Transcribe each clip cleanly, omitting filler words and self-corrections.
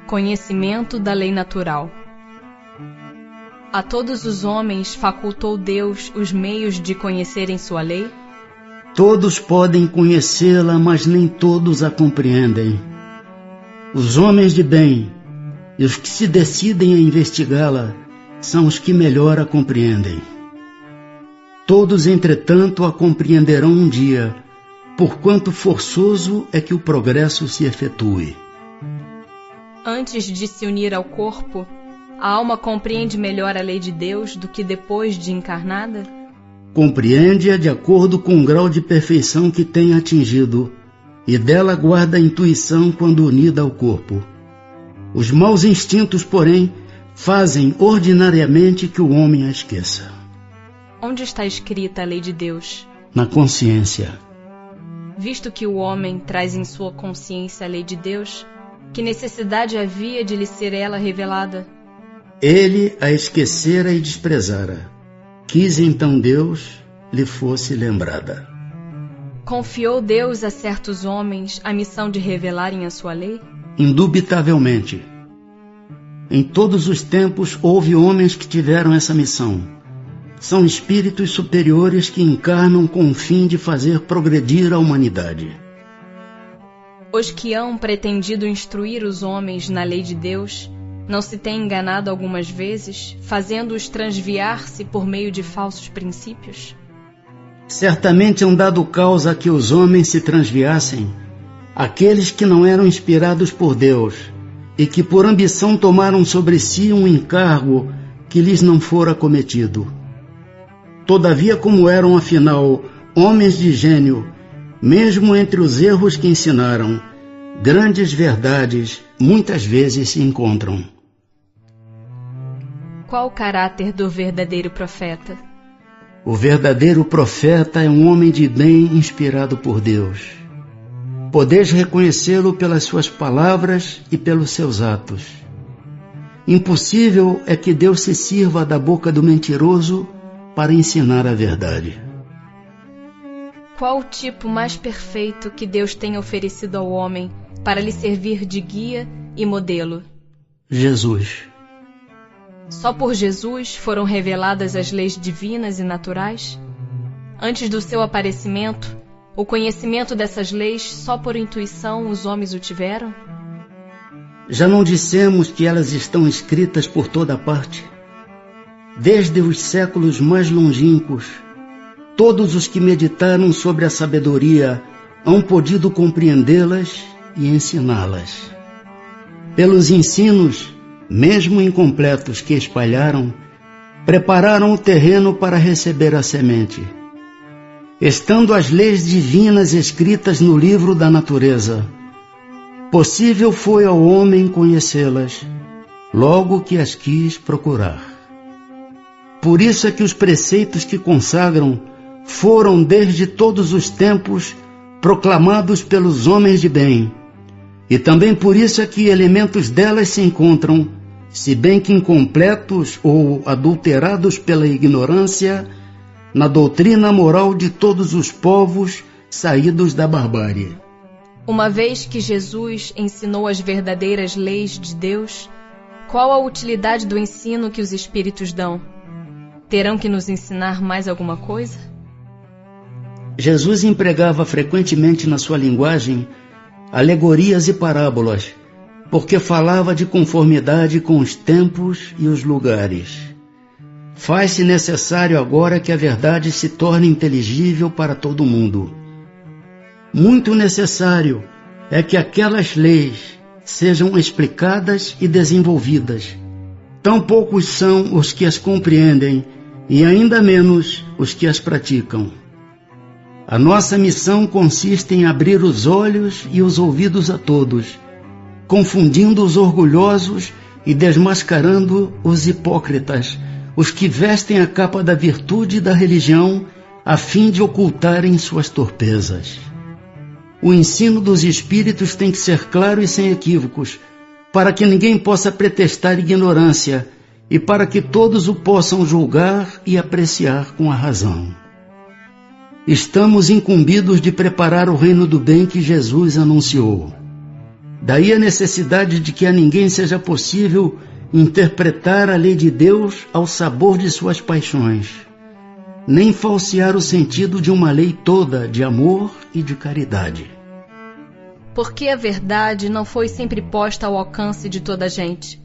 Conhecimento da lei natural. A todos os homens facultou Deus os meios de conhecerem sua lei? Todos podem conhecê-la, mas nem todos a compreendem. Os homens de bem e os que se decidem a investigá-la são os que melhor a compreendem. Todos, entretanto, a compreenderão um dia, porquanto forçoso é que o progresso se efetue. Antes de se unir ao corpo, a alma compreende melhor a lei de Deus do que depois de encarnada? Compreende-a de acordo com o grau de perfeição que tem atingido, e dela guarda a intuição quando unida ao corpo. Os maus instintos, porém, fazem ordinariamente que o homem a esqueça. Onde está escrita a lei de Deus? Na consciência. Visto que o homem traz em sua consciência a lei de Deus, que necessidade havia de lhe ser ela revelada? Ele a esquecera e desprezara. Quis então Deus lhe fosse lembrada. Confiou Deus a certos homens a missão de revelarem a sua lei? Indubitavelmente. Em todos os tempos houve homens que tiveram essa missão. São espíritos superiores que encarnam com o fim de fazer progredir a humanidade. Os que hão pretendido instruir os homens na lei de Deus não se têm enganado algumas vezes, fazendo-os transviar-se por meio de falsos princípios? Certamente hão dado causa a que os homens se transviassem, aqueles que não eram inspirados por Deus e que por ambição tomaram sobre si um encargo que lhes não fora cometido. Todavia, como eram afinal homens de gênio, mesmo entre os erros que ensinaram, grandes verdades muitas vezes se encontram. Qual o caráter do verdadeiro profeta? O verdadeiro profeta é um homem de bem inspirado por Deus. Podeis reconhecê-lo pelas suas palavras e pelos seus atos. Impossível é que Deus se sirva da boca do mentiroso para ensinar a verdade. Qual o tipo mais perfeito que Deus tem oferecido ao homem para lhe servir de guia e modelo? Jesus. Só por Jesus foram reveladas as leis divinas e naturais? Antes do seu aparecimento, o conhecimento dessas leis só por intuição os homens o tiveram? Já não dissemos que elas estão escritas por toda parte? Desde os séculos mais longínquos, todos os que meditaram sobre a sabedoria hão podido compreendê-las e ensiná-las. Pelos ensinos, mesmo incompletos, que espalharam, prepararam o terreno para receber a semente. Estando as leis divinas escritas no livro da natureza, possível foi ao homem conhecê-las, logo que as quis procurar. Por isso é que os preceitos que consagram foram desde todos os tempos proclamados pelos homens de bem, e também por isso é que elementos delas se encontram, se bem que incompletos ou adulterados pela ignorância, na doutrina moral de todos os povos saídos da barbárie. Uma vez que Jesus ensinou as verdadeiras leis de Deus, qual a utilidade do ensino que os espíritos dão? Terão que nos ensinar mais alguma coisa? Jesus empregava frequentemente na sua linguagem alegorias e parábolas, porque falava de conformidade com os tempos e os lugares. Faz-se necessário agora que a verdade se torne inteligível para todo mundo. Muito necessário é que aquelas leis sejam explicadas e desenvolvidas. Tão poucos são os que as compreendem e ainda menos os que as praticam. A nossa missão consiste em abrir os olhos e os ouvidos a todos, confundindo os orgulhosos e desmascarando os hipócritas, os que vestem a capa da virtude e da religião a fim de ocultarem suas torpezas. O ensino dos espíritos tem que ser claro e sem equívocos, para que ninguém possa pretextar ignorância e para que todos o possam julgar e apreciar com a razão. Estamos incumbidos de preparar o reino do bem que Jesus anunciou. Daí a necessidade de que a ninguém seja possível interpretar a lei de Deus ao sabor de suas paixões, nem falsear o sentido de uma lei toda de amor e de caridade. Porque a verdade não foi sempre posta ao alcance de toda a gente.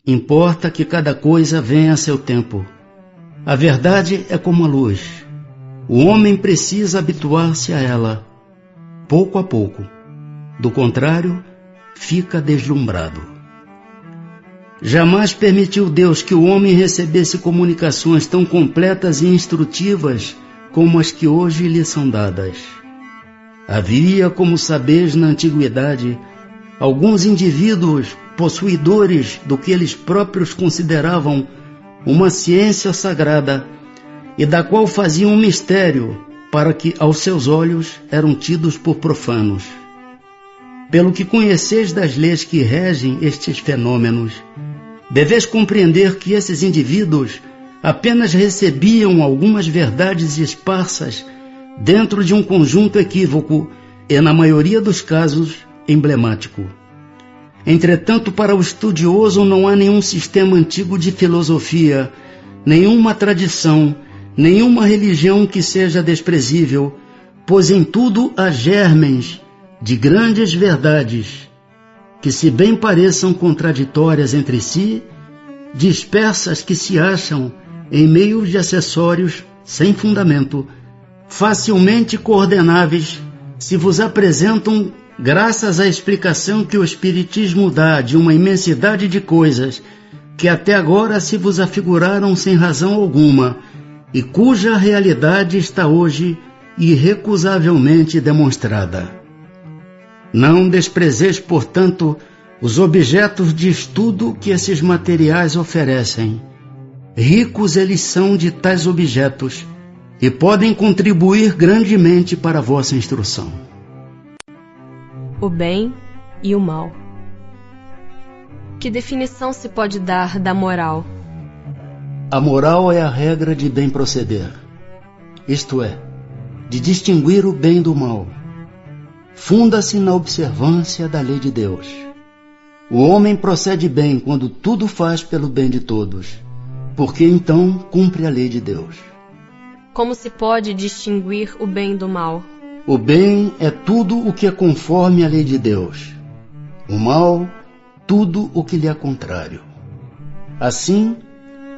Importa que cada coisa venha a seu tempo. A verdade é como a luz. O homem precisa habituar-se a ela, pouco a pouco. Do contrário, fica deslumbrado. Jamais permitiu Deus que o homem recebesse comunicações tão completas e instrutivas como as que hoje lhe são dadas. Havia, como sabeis na antiguidade, alguns indivíduos possuidores do que eles próprios consideravam uma ciência sagrada e da qual faziam um mistério para que aos seus olhos eram tidos por profanos. Pelo que conheceis das leis que regem estes fenômenos, deveis compreender que esses indivíduos apenas recebiam algumas verdades esparsas dentro de um conjunto equívoco e, na maioria dos casos, emblemático. Entretanto, para o estudioso não há nenhum sistema antigo de filosofia, nenhuma tradição, nenhuma religião que seja desprezível, pois em tudo há germens de grandes verdades, que se bem pareçam contraditórias entre si, dispersas que se acham em meio de acessórios sem fundamento, facilmente coordenáveis, se vos apresentam graças à explicação que o Espiritismo dá de uma imensidade de coisas que até agora se vos afiguraram sem razão alguma e cuja realidade está hoje irrecusavelmente demonstrada. Não desprezeis, portanto, os objetos de estudo que esses materiais oferecem. Ricos eles são de tais objetos e podem contribuir grandemente para a vossa instrução. O bem e o mal. Que definição se pode dar da moral? A moral é a regra de bem proceder, isto é, de distinguir o bem do mal. Funda-se na observância da lei de Deus. O homem procede bem quando tudo faz pelo bem de todos, porque então cumpre a lei de Deus. Como se pode distinguir o bem do mal? O bem é tudo o que é conforme à lei de Deus. O mal, tudo o que lhe é contrário. Assim,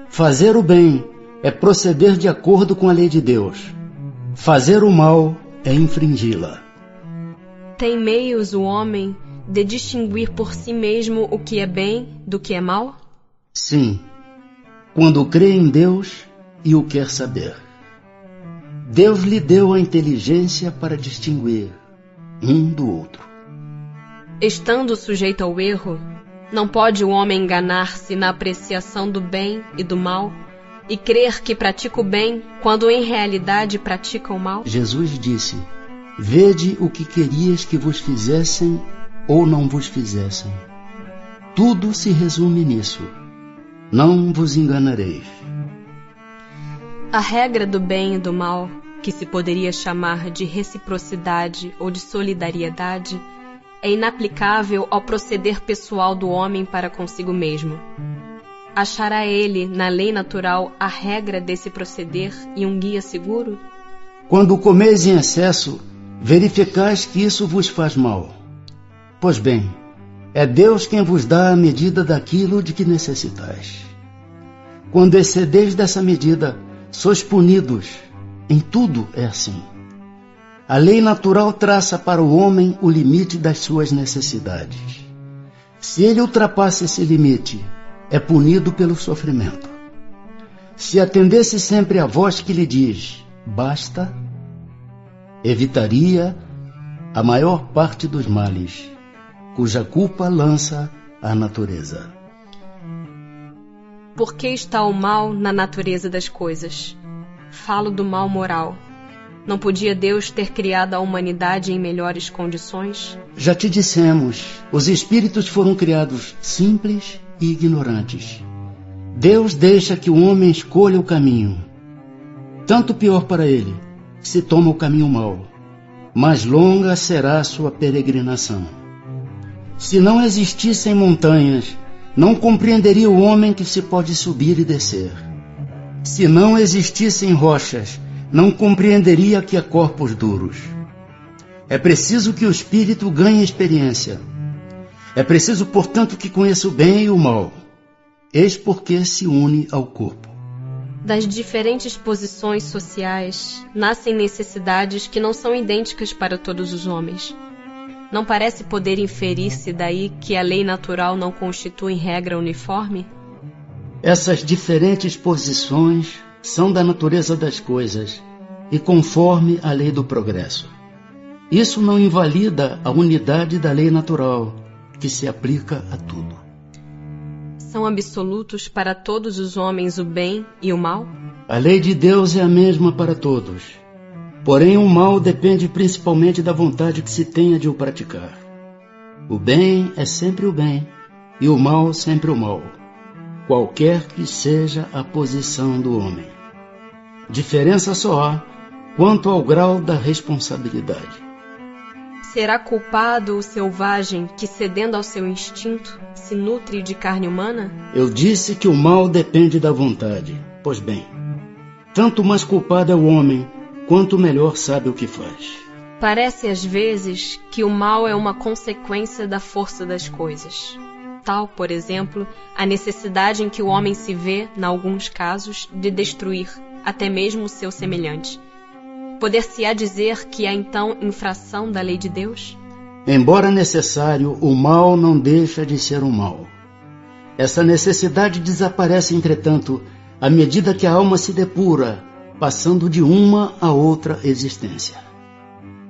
fazer o bem é proceder de acordo com a lei de Deus. Fazer o mal é infringi-la. Tem meios o homem de distinguir por si mesmo o que é bem do que é mal? Sim, quando crê em Deus e o quer saber. Deus lhe deu a inteligência para distinguir um do outro. Estando sujeito ao erro, não pode o homem enganar-se na apreciação do bem e do mal e crer que pratica o bem quando em realidade pratica o mal? Jesus disse: vede o que querias que vos fizessem ou não vos fizessem. Tudo se resume nisso. Não vos enganareis. A regra do bem e do mal, que se poderia chamar de reciprocidade ou de solidariedade, é inaplicável ao proceder pessoal do homem para consigo mesmo. Achará ele, na lei natural, a regra desse proceder e um guia seguro? Quando comeis em excesso, verificais que isso vos faz mal. Pois bem, é Deus quem vos dá a medida daquilo de que necessitais. Quando excedeis dessa medida, sois punidos. Em tudo é assim. A lei natural traça para o homem o limite das suas necessidades. Se ele ultrapassa esse limite, é punido pelo sofrimento. Se atendesse sempre à voz que lhe diz, basta, evitaria a maior parte dos males, cuja culpa lança a natureza. Por que está o mal na natureza das coisas? Falo do mal moral. Não podia Deus ter criado a humanidade em melhores condições? Já te dissemos, os espíritos foram criados simples e ignorantes. Deus deixa que o homem escolha o caminho. Tanto pior para ele, se toma o caminho mau. Mais longa será a sua peregrinação. Se não existissem montanhas, não compreenderia o homem que se pode subir e descer. Se não existissem rochas, não compreenderia que há corpos duros. É preciso que o espírito ganhe experiência. É preciso, portanto, que conheça o bem e o mal. Eis porque se une ao corpo. Das diferentes posições sociais, nascem necessidades que não são idênticas para todos os homens. Não parece poder inferir-se daí que a lei natural não constitui regra uniforme? Essas diferentes posições são da natureza das coisas e conforme a lei do progresso. Isso não invalida a unidade da lei natural, que se aplica a tudo. São absolutos para todos os homens o bem e o mal? A lei de Deus é a mesma para todos. Porém, o mal depende principalmente da vontade que se tenha de o praticar. O bem é sempre o bem, e o mal sempre o mal, qualquer que seja a posição do homem. Diferença só há quanto ao grau da responsabilidade. Será culpado o selvagem que, cedendo ao seu instinto, se nutre de carne humana? Eu disse que o mal depende da vontade. Pois bem, tanto mais culpado é o homem, quanto melhor sabe o que faz. Parece às vezes que o mal é uma consequência da força das coisas. Tal, por exemplo, a necessidade em que o homem se vê, em alguns casos, de destruir até mesmo o seu semelhante. Poder-se-á dizer que há então infração da lei de Deus? Embora necessário, o mal não deixa de ser um mal. Essa necessidade desaparece, entretanto, à medida que a alma se depura, passando de uma a outra existência.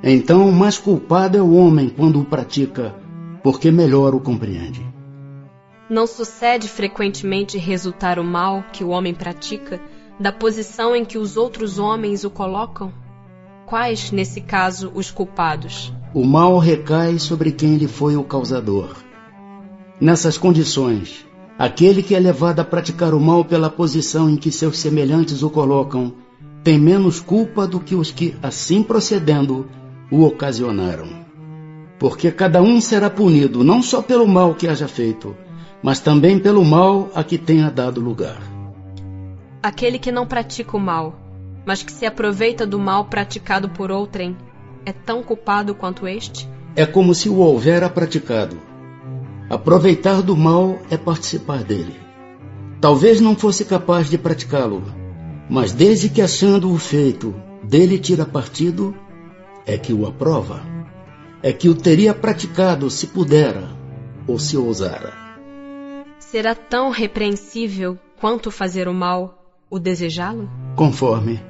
Então, mais culpado é o homem quando o pratica, porque melhor o compreende. Não sucede frequentemente resultar o mal que o homem pratica da posição em que os outros homens o colocam? Quais, nesse caso, os culpados? O mal recai sobre quem lhe foi o causador. Nessas condições, aquele que é levado a praticar o mal pela posição em que seus semelhantes o colocam, tem menos culpa do que os que, assim procedendo, o ocasionaram. Porque cada um será punido não só pelo mal que haja feito, mas também pelo mal a que tenha dado lugar. Aquele que não pratica o mal, mas que se aproveita do mal praticado por outrem, é tão culpado quanto este? É como se o houvera praticado. Aproveitar do mal é participar dele. Talvez não fosse capaz de praticá-lo, mas desde que achando-o feito, dele tira partido, é que o aprova. É que o teria praticado se pudera ou se ousara. Será tão repreensível quanto fazer o mal, o desejá-lo? Conforme.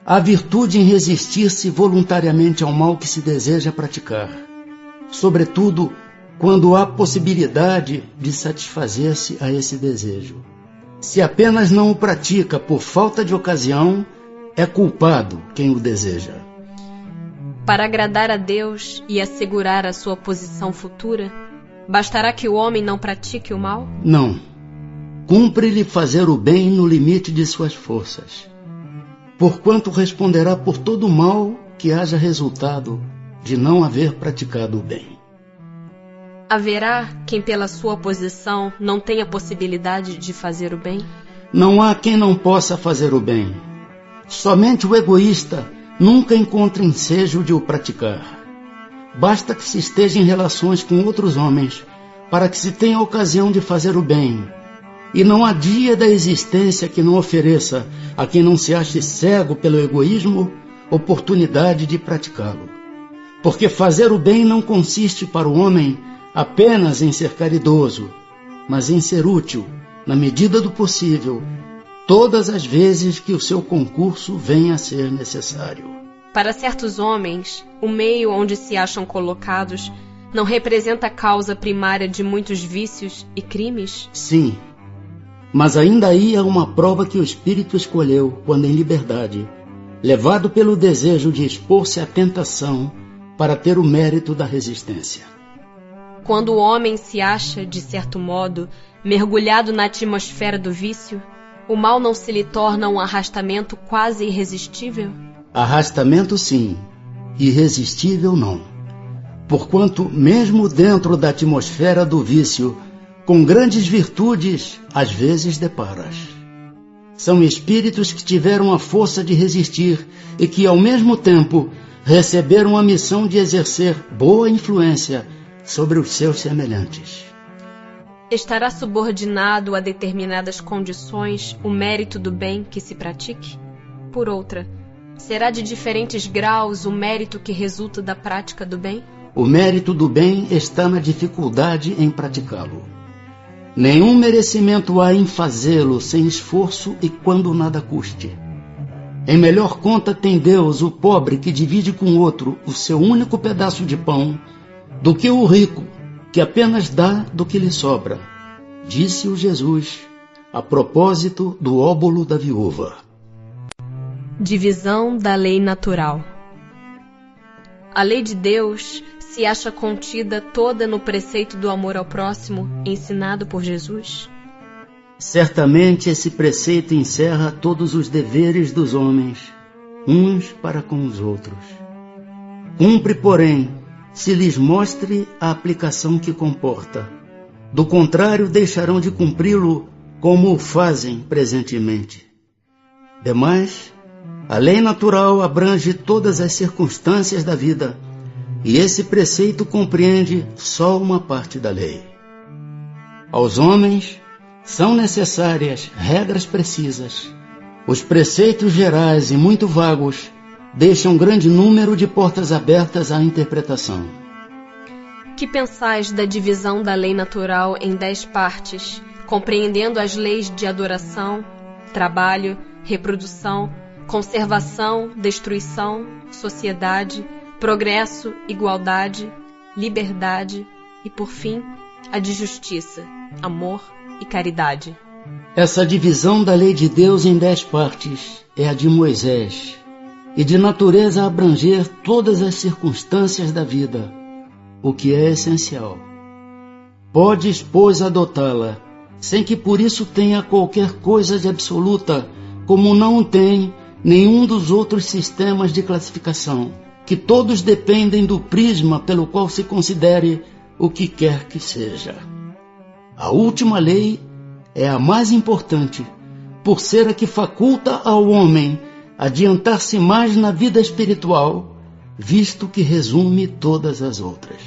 Há virtude em resistir-se voluntariamente ao mal que se deseja praticar, sobretudo quando há possibilidade de satisfazer-se a esse desejo. Se apenas não o pratica por falta de ocasião, é culpado quem o deseja. Para agradar a Deus e assegurar a sua posição futura, bastará que o homem não pratique o mal? Não. Cumpre-lhe fazer o bem no limite de suas forças, porquanto responderá por todo o mal que haja resultado de não haver praticado o bem. Haverá quem pela sua posição não tenha possibilidade de fazer o bem? Não há quem não possa fazer o bem. Somente o egoísta nunca encontra ensejo de o praticar. Basta que se esteja em relações com outros homens para que se tenha ocasião de fazer o bem. E não há dia da existência que não ofereça a quem não se ache cego pelo egoísmo oportunidade de praticá-lo. Porque fazer o bem não consiste para o homem apenas em ser caridoso, mas em ser útil, na medida do possível, todas as vezes que o seu concurso venha a ser necessário. Para certos homens, o meio onde se acham colocados não representa a causa primária de muitos vícios e crimes? Sim, mas ainda aí há uma prova que o espírito escolheu quando em liberdade, levado pelo desejo de expor-se à tentação para ter o mérito da resistência. Quando o homem se acha, de certo modo, mergulhado na atmosfera do vício, o mal não se lhe torna um arrastamento quase irresistível? Arrastamento sim, irresistível não. porquanto, mesmo dentro da atmosfera do vício, com grandes virtudes, às vezes deparas. São espíritos que tiveram a força de resistir e que, ao mesmo tempo, receberam a missão de exercer boa influência sobre os seus semelhantes. Estará subordinado a determinadas condições o mérito do bem que se pratique? Por outra, será de diferentes graus o mérito que resulta da prática do bem? O mérito do bem está na dificuldade em praticá-lo. Nenhum merecimento há em fazê-lo sem esforço e quando nada custe. Em melhor conta tem Deus o pobre que divide com outro o seu único pedaço de pão, do que o rico que apenas dá do que lhe sobra, disse-o Jesus a propósito do óbolo da viúva. Divisão da lei natural. A lei de Deus se acha contida toda no preceito do amor ao próximo ensinado por Jesus? Certamente esse preceito encerra todos os deveres dos homens, uns para com os outros. Cumpre, porém, se lhes mostre a aplicação que comporta. Do contrário, deixarão de cumpri-lo como o fazem presentemente. Demais, a lei natural abrange todas as circunstâncias da vida, e esse preceito compreende só uma parte da lei. Aos homens são necessárias regras precisas. Os preceitos gerais e muito vagos deixam grande número de portas abertas à interpretação. Que pensais da divisão da lei natural em 10 partes, compreendendo as leis de adoração, trabalho, reprodução, conservação, destruição, sociedade, progresso, igualdade, liberdade e, por fim, a de justiça, amor e caridade? Essa divisão da lei de Deus em 10 partes é a de Moisés, e de natureza a abranger todas as circunstâncias da vida, o que é essencial. Podes, pois, adotá-la, sem que por isso tenha qualquer coisa de absoluta, como não tem nenhum dos outros sistemas de classificação, que todos dependem do prisma pelo qual se considere o que quer que seja. A última lei é a mais importante, por ser a que faculta ao homem adiantar-se mais na vida espiritual, visto que resume todas as outras.